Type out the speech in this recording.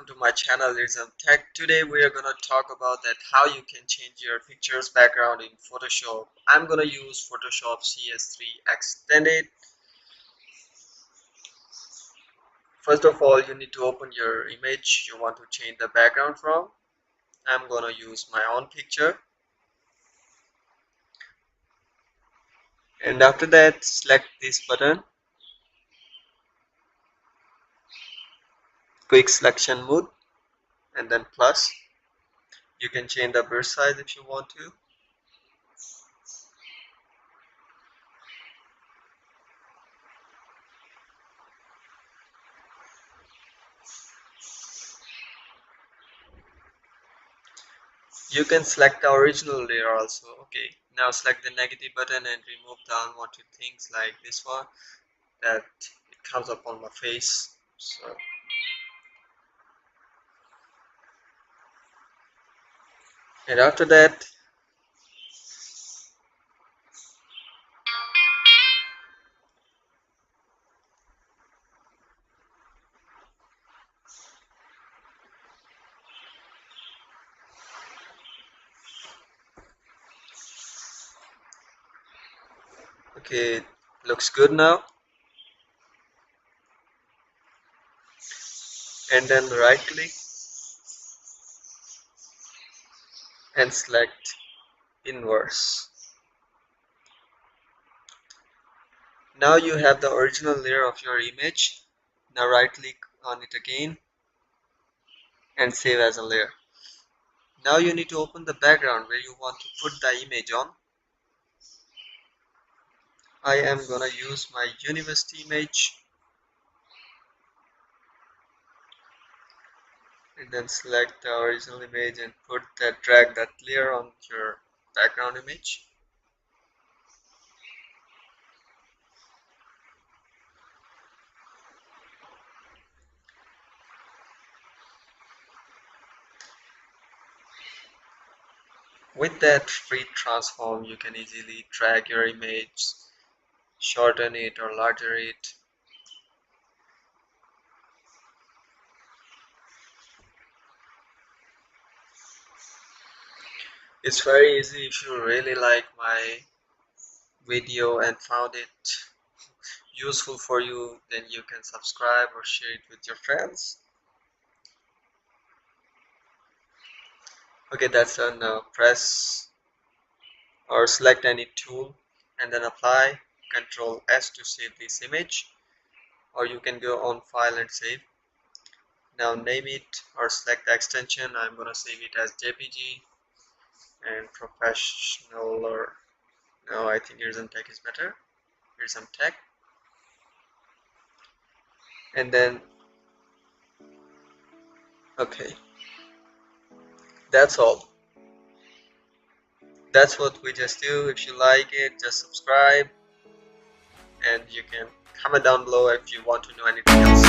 welcome to my channel Irzum Tech. Today we are gonna talk about that how you can change your picture's background in Photoshop. I'm gonna use Photoshop CS3 Extended. First of all, you need to open your image you want to change the background from. I'm gonna use my own picture, and after that select this button, quick selection mode, and then plus. You can change the brush size if you want to. You can select the original layer also. Okay, now select the negative button and remove the unwanted things like this one that it comes up on my face. So and after that okay, looks good now. And then right click and select inverse. Now you have the original layer of your image. Now right click on it again and save as a layer. Now you need to open the background where you want to put the image on. I am gonna use my university image, and then select the original image and drag that layer on your background image. With that free transform, you can easily drag your image, shorten it or larger it. It's very easy. If you really like my video and found it useful for you, then you can subscribe or share it with your friends. Okay, that's done. Now press or select any tool and then apply. Ctrl S to save this image, or you can go on file and save. Now name it or select the extension. I'm gonna save it as JPG and professional, or no, I think Irzum Tech is better. Irzum Tech. And then okay, that's all. That's what we just do. If you like it, just subscribe, and you can comment down below if you want to know anything else.